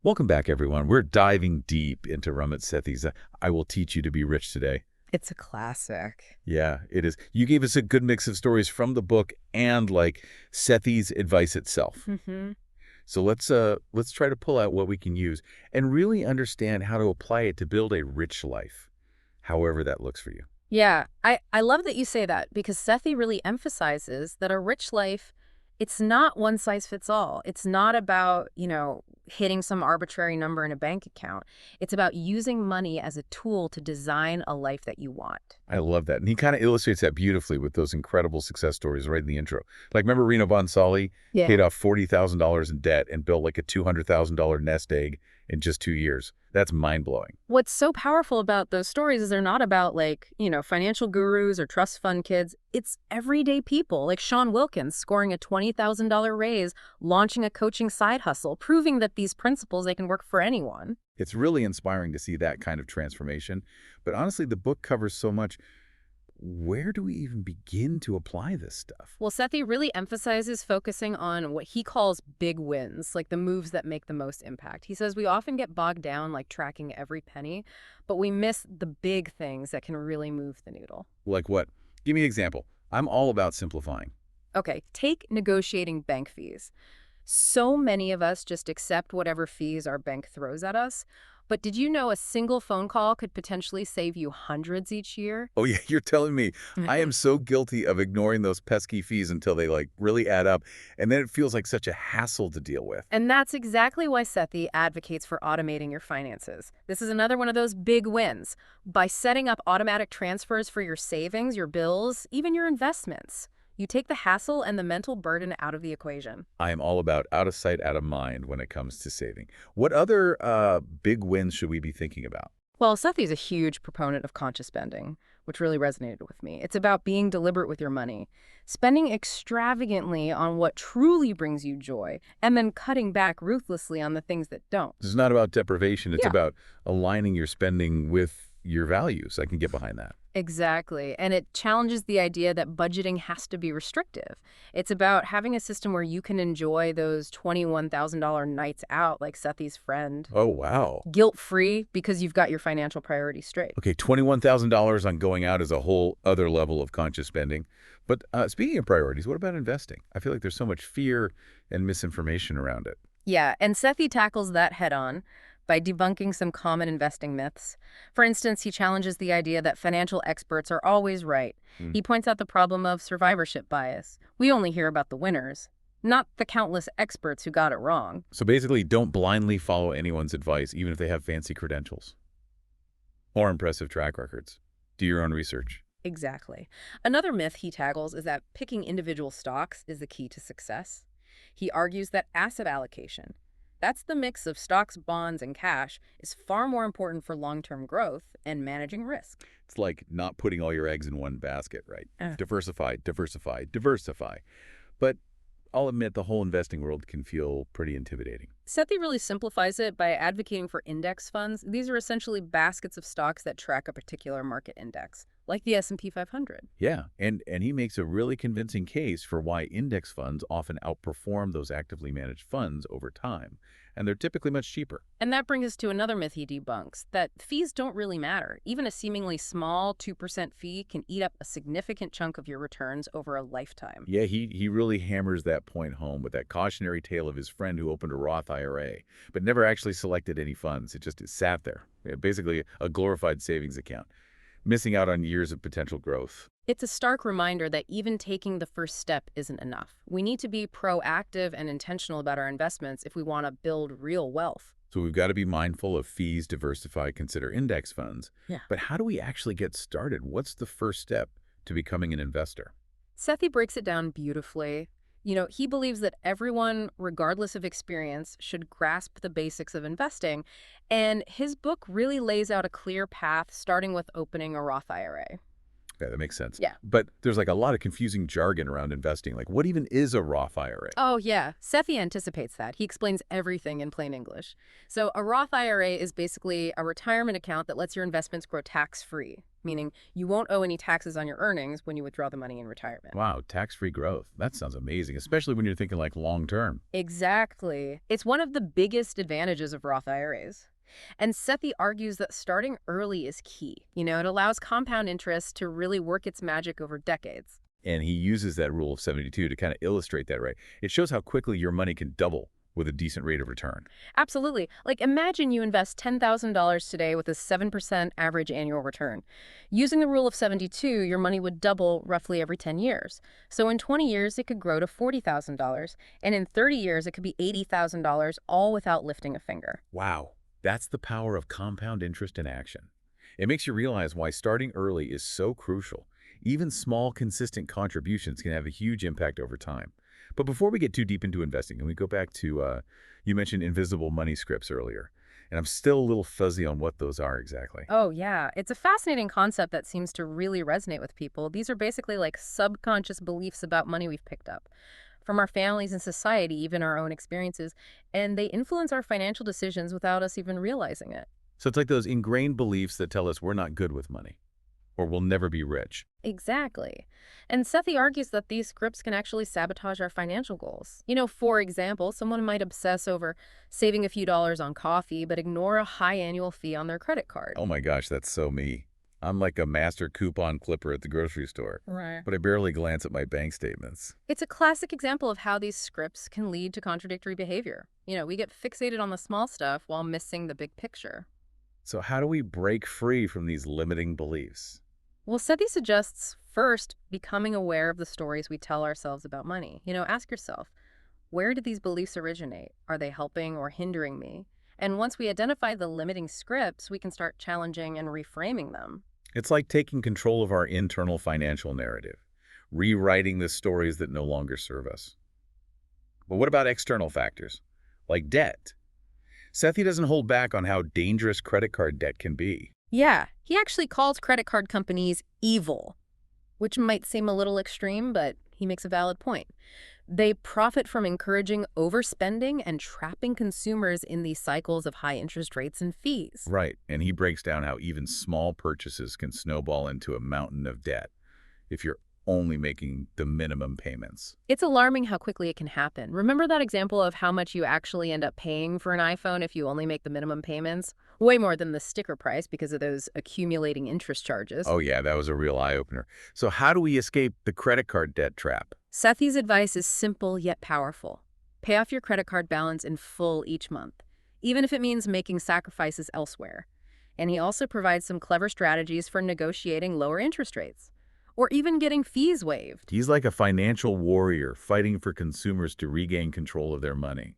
Welcome back, everyone. We're diving deep into Ramit Sethi's I Will Teach You to Be Rich Today. It's a classic. Yeah, it is. You gave us a good mix of stories from the book and Sethi's advice itself. hmm So let's try to pull out what we can use and really understand how to apply it to build a rich life, however that looks for you. Yeah, I love that you say that because Sethi really emphasizes that a rich life, it's not one size fits all. It's not about, hitting some arbitrary number in a bank account. It's about using money as a tool to design a life that you want. I love that. And he kind of illustrates that beautifully with those incredible success stories right in the intro. Like, remember Reno Bonsali Yeah. paid off $40,000 in debt and built like a $200,000 nest egg in just 2 years. That's mind-blowing. What's so powerful about those stories is they're not about financial gurus or trust fund kids. It's everyday people like Sean Wilkins scoring a $20,000 raise, launching a coaching side hustle, proving that these principles, they can work for anyone. It's really inspiring to see that kind of transformation. But honestly, the book covers so much. Where do we even begin to apply this stuff? Well, Sethi really emphasizes focusing on what he calls big wins, like the moves that make the most impact. He says we often get bogged down like tracking every penny, but we miss the big things that can really move the needle. Like what? Give me an example. I'm all about simplifying. Okay, take negotiating bank fees. So many of us just accept whatever fees our bank throws at us. But did you know a single phone call could potentially save you hundreds each year? Oh yeah, you're telling me. I am so guilty of ignoring those pesky fees until they really add up, and then it feels like such a hassle to deal with. And that's exactly why Sethi advocates for automating your finances. This is another one of those big wins. By setting up automatic transfers for your savings, your bills, even your investments, you take the hassle and the mental burden out of the equation. I am all about out of sight, out of mind when it comes to saving. What other big wins should we be thinking about? Well, Sethi is a huge proponent of conscious spending, which really resonated with me. It's about being deliberate with your money, spending extravagantly on what truly brings you joy, and then cutting back ruthlessly on the things that don't. This is not about deprivation. It's Yeah. about aligning your spending with your values. I can get behind that. Exactly. And it challenges the idea that budgeting has to be restrictive. It's about having a system where you can enjoy those $21,000 nights out like Sethi's friend, Oh, wow. guilt-free because you've got your financial priorities straight. Okay, $21,000 on going out is a whole other level of conscious spending. But speaking of priorities, what about investing? I feel like there's so much fear and misinformation around it. Yeah, and Sethi tackles that head-on by debunking some common investing myths. For instance, he challenges the idea that financial experts are always right. Hmm. He points out the problem of survivorship bias. We only hear about the winners, not the countless experts who got it wrong. So basically, don't blindly follow anyone's advice, even if they have fancy credentials or impressive track records. Do your own research. Exactly. Another myth he tackles is that picking individual stocks is the key to success. He argues that asset allocation, that's the mix of stocks, bonds, and cash, is far more important for long-term growth and managing risk. It's like not putting all your eggs in one basket, right? Uh. Diversify, diversify, diversify. But I'll admit the whole investing world can feel pretty intimidating. Sethi really simplifies it by advocating for index funds. These are essentially baskets of stocks that track a particular market index, like the S&P 500. Yeah, and he makes a really convincing case for why index funds often outperform those actively managed funds over time, and they're typically much cheaper. And that brings us to another myth he debunks, that fees don't really matter. Even a seemingly small 2% fee can eat up a significant chunk of your returns over a lifetime. Yeah, he really hammers that point home with that cautionary tale of his friend who opened a Roth IRA, but never actually selected any funds. It sat there, basically a glorified savings account, missing out on years of potential growth. It's a stark reminder that even taking the first step isn't enough. We need to be proactive and intentional about our investments if we want to build real wealth. So we've got to be mindful of fees, diversify, consider index funds. Yeah. But how do we actually get started? What's the first step to becoming an investor? Sethi breaks it down beautifully. He believes that everyone, regardless of experience, should grasp the basics of investing. And his book really lays out a clear path, starting with opening a Roth IRA. Yeah, that makes sense. Yeah. But there's a lot of confusing jargon around investing. Like, what even is a Roth IRA? Oh, yeah. Sethi anticipates that. He explains everything in plain English. So a Roth IRA is basically a retirement account that lets your investments grow tax-free. meaning you won't owe any taxes on your earnings when you withdraw the money in retirement. Wow, tax-free growth. That sounds amazing, especially when you're thinking like long-term. Exactly. It's one of the biggest advantages of Roth IRAs. And Sethi argues that starting early is key. It allows compound interest to really work its magic over decades. And he uses that rule of 72 to kind of illustrate that, right? It shows how quickly your money can double with a decent rate of return. Absolutely. Like imagine you invest $10,000 today with a 7% average annual return. Using the rule of 72, your money would double roughly every 10 years. So in 20 years, it could grow to $40,000. And in 30 years, it could be $80,000, all without lifting a finger. Wow, that's the power of compound interest in action. It makes you realize why starting early is so crucial. Even small, consistent contributions can have a huge impact over time. But before we get too deep into investing, can we go back to, you mentioned invisible money scripts earlier, and I'm still a little fuzzy on what those are exactly. Oh, yeah. It's a fascinating concept that seems to really resonate with people. These are basically like subconscious beliefs about money we've picked up from our families and society, even our own experiences, and they influence our financial decisions without us even realizing it. So it's like those ingrained beliefs that tell us we're not good with money, or we'll never be rich. Exactly. And Sethi argues that these scripts can actually sabotage our financial goals. For example, someone might obsess over saving a few dollars on coffee, but ignore a high annual fee on their credit card. Oh my gosh, that's so me. I'm like a master coupon clipper at the grocery store, Right. but I barely glance at my bank statements. It's a classic example of how these scripts can lead to contradictory behavior. We get fixated on the small stuff while missing the big picture. So how do we break free from these limiting beliefs? Well, Sethi suggests first becoming aware of the stories we tell ourselves about money. Ask yourself, where did these beliefs originate? Are they helping or hindering me? And once we identify the limiting scripts, we can start challenging and reframing them. It's like taking control of our internal financial narrative, rewriting the stories that no longer serve us. But what about external factors, like debt? Sethi doesn't hold back on how dangerous credit card debt can be. Yeah, he actually calls credit card companies evil, which might seem a little extreme, but he makes a valid point. They profit from encouraging overspending and trapping consumers in these cycles of high interest rates and fees. Right, and he breaks down how even small purchases can snowball into a mountain of debt if you're only making the minimum payments. It's alarming how quickly it can happen. Remember that example of how much you actually end up paying for an iPhone if you only make the minimum payments? Way more than the sticker price because of those accumulating interest charges. Oh yeah, that was a real eye-opener. So how do we escape the credit card debt trap? Sethi's advice is simple yet powerful. Pay off your credit card balance in full each month, even if it means making sacrifices elsewhere. And he also provides some clever strategies for negotiating lower interest rates, or even getting fees waived. He's like a financial warrior fighting for consumers to regain control of their money.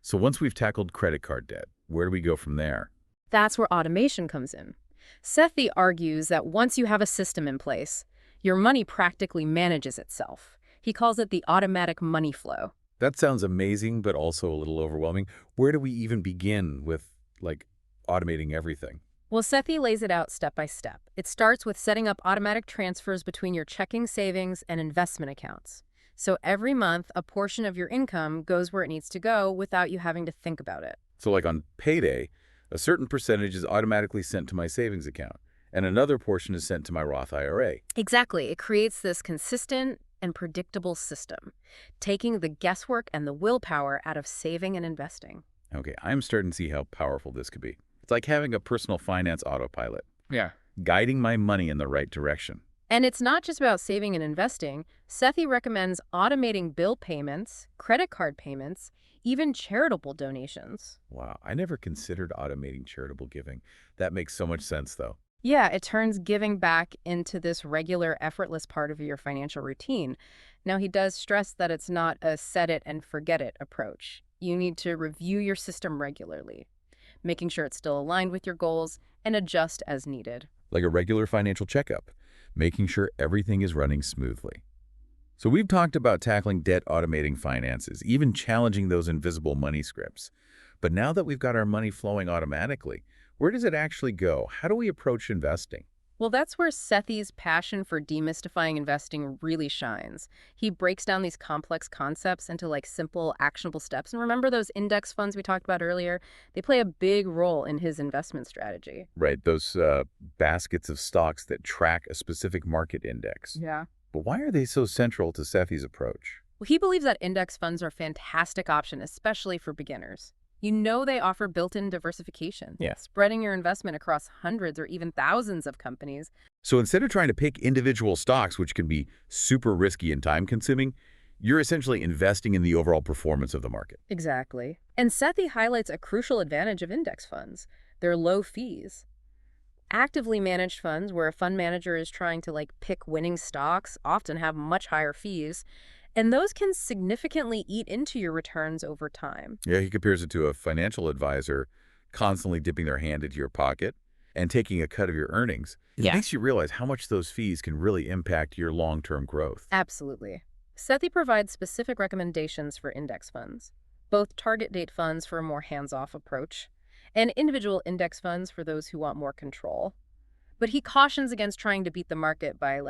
So once we've tackled credit card debt, where do we go from there? That's where automation comes in. Sethi argues that once you have a system in place, your money practically manages itself. He calls it the automatic money flow. That sounds amazing, but also a little overwhelming. Where do we even begin with, like, automating everything? Well, Sethi lays it out step by step. It starts with setting up automatic transfers between your checking, savings, and investment accounts. So every month, a portion of your income goes where it needs to go without you having to think about it. So like on payday, a certain percentage is automatically sent to my savings account, and another portion is sent to my Roth IRA. Exactly. It creates this consistent and predictable system, taking the guesswork and the willpower out of saving and investing. Okay, I'm starting to see how powerful this could be. It's like having a personal finance autopilot, Yeah. guiding my money in the right direction. And it's not just about saving and investing. Sethi recommends automating bill payments, credit card payments, even charitable donations. Wow, I never considered automating charitable giving. That makes so much sense, though. Yeah, it turns giving back into this regular, effortless part of your financial routine. Now, he does stress that it's not a set it and forget it approach. You need to review your system regularly, making sure it's still aligned with your goals and adjust as needed. Like a regular financial checkup, making sure everything is running smoothly. So we've talked about tackling debt, automating finances, even challenging those invisible money scripts. But now that we've got our money flowing automatically, where does it actually go? How do we approach investing? Well, that's where Sethi's passion for demystifying investing really shines. He breaks down these complex concepts into simple, actionable steps. And remember those index funds we talked about earlier? They play a big role in his investment strategy. Right, those baskets of stocks that track a specific market index. Yeah. But why are they so central to Sethi's approach? Well, he believes that index funds are a fantastic option, especially for beginners. They offer built-in diversification, Yeah. spreading your investment across hundreds or even thousands of companies. So instead of trying to pick individual stocks, which can be super risky and time-consuming, you're essentially investing in the overall performance of the market. Exactly. And Sethi highlights a crucial advantage of index funds. Their low fees. Actively managed funds, where a fund manager is trying to pick winning stocks, often have much higher fees, and those can significantly eat into your returns over time. Yeah, he compares it to a financial advisor constantly dipping their hand into your pocket and taking a cut of your earnings. It Yeah. makes you realize how much those fees can really impact your long-term growth. Absolutely. Sethi provides specific recommendations for index funds, both target date funds for a more hands-off approach, and individual index funds for those who want more control. But he cautions against trying to beat the market by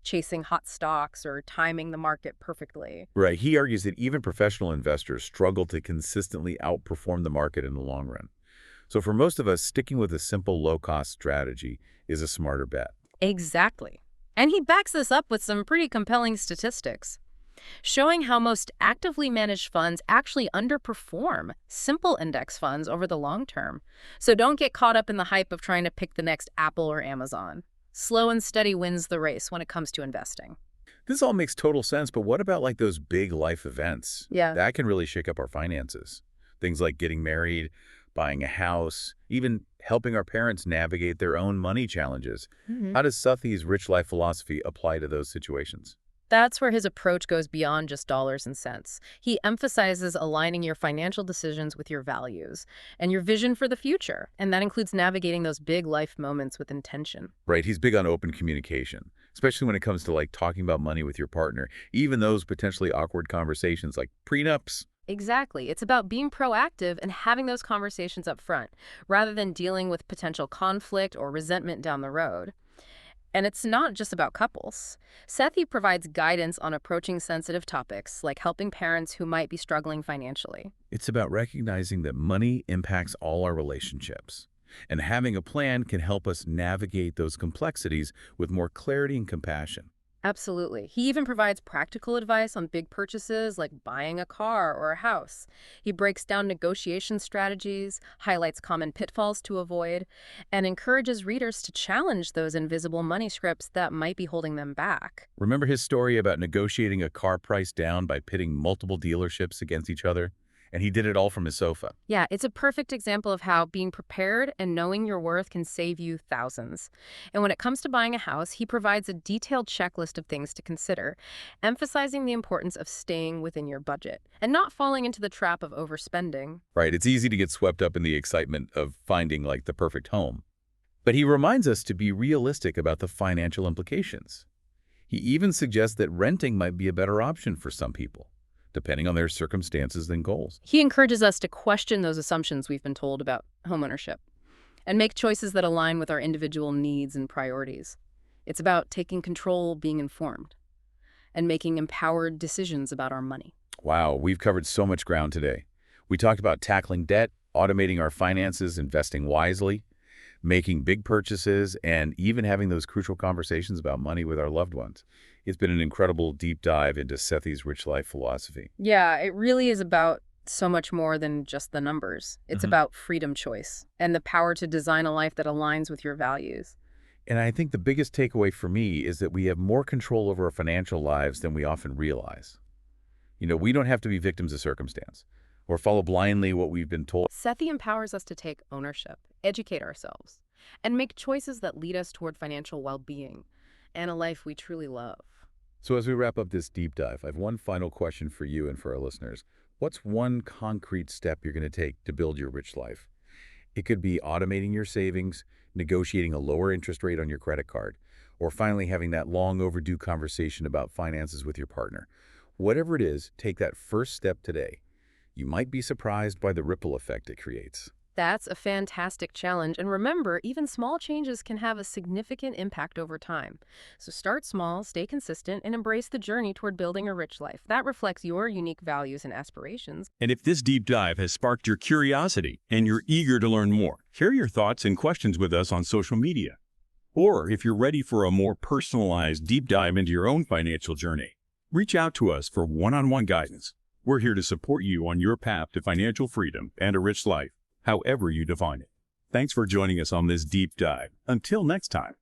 chasing hot stocks or timing the market perfectly. Right. He argues that even professional investors struggle to consistently outperform the market in the long run. So for most of us, sticking with a simple low-cost strategy is a smarter bet. Exactly. And he backs this up with some pretty compelling statistics, showing how most actively managed funds actually underperform simple index funds over the long term. So don't get caught up in the hype of trying to pick the next Apple or Amazon. Slow and steady wins the race when it comes to investing. This all makes total sense, but what about those big life events? Yeah. That can really shake up our finances. Things like getting married, buying a house, even helping our parents navigate their own money challenges. How does Sethi's rich life philosophy apply to those situations? That's where his approach goes beyond just dollars and cents. He emphasizes aligning your financial decisions with your values and your vision for the future, and that includes navigating those big life moments with intention. Right, he's big on open communication, especially when it comes to talking about money with your partner, even those potentially awkward conversations like prenups. Exactly. It's about being proactive and having those conversations up front, rather than dealing with potential conflict or resentment down the road. And it's not just about couples. Sethi provides guidance on approaching sensitive topics, like helping parents who might be struggling financially. It's about recognizing that money impacts all our relationships, and having a plan can help us navigate those complexities with more clarity and compassion. Absolutely. He even provides practical advice on big purchases like buying a car or a house. He breaks down negotiation strategies, highlights common pitfalls to avoid, and encourages readers to challenge those invisible money scripts that might be holding them back. Remember his story about negotiating a car price down by pitting multiple dealerships against each other? And he did it all from his sofa. Yeah, it's a perfect example of how being prepared and knowing your worth can save you thousands. And when it comes to buying a house, he provides a detailed checklist of things to consider, emphasizing the importance of staying within your budget and not falling into the trap of overspending. Right, it's easy to get swept up in the excitement of finding the perfect home. But he reminds us to be realistic about the financial implications. He even suggests that renting might be a better option for some people, depending on their circumstances and goals. He encourages us to question those assumptions we've been told about homeownership and make choices that align with our individual needs and priorities. It's about taking control, being informed, and making empowered decisions about our money. Wow, we've covered so much ground today. We talked about tackling debt, automating our finances, investing wisely, making big purchases, and even having those crucial conversations about money with our loved ones. It's been an incredible deep dive into Sethi's rich life philosophy. Yeah, it really is about so much more than just the numbers. It's Mhm. about freedom choice and the power to design a life that aligns with your values. And I think the biggest takeaway for me is that we have more control over our financial lives than we often realize. We don't have to be victims of circumstance or follow blindly what we've been told. Sethi empowers us to take ownership, educate ourselves, and make choices that lead us toward financial well-being and a life we truly love. So as we wrap up this deep dive, I have one final question for you and for our listeners. What's one concrete step you're going to take to build your rich life? It could be automating your savings, negotiating a lower interest rate on your credit card, or finally having that long overdue conversation about finances with your partner. Whatever it is, take that first step today. You might be surprised by the ripple effect it creates. That's a fantastic challenge. And remember, even small changes can have a significant impact over time. So start small, stay consistent, and embrace the journey toward building a rich life. That reflects your unique values and aspirations. And if this deep dive has sparked your curiosity and you're eager to learn more, share your thoughts and questions with us on social media. Or if you're ready for a more personalized deep dive into your own financial journey, reach out to us for one-on-one guidance. We're here to support you on your path to financial freedom and a rich life, however you define it. Thanks for joining us on this deep dive. Until next time.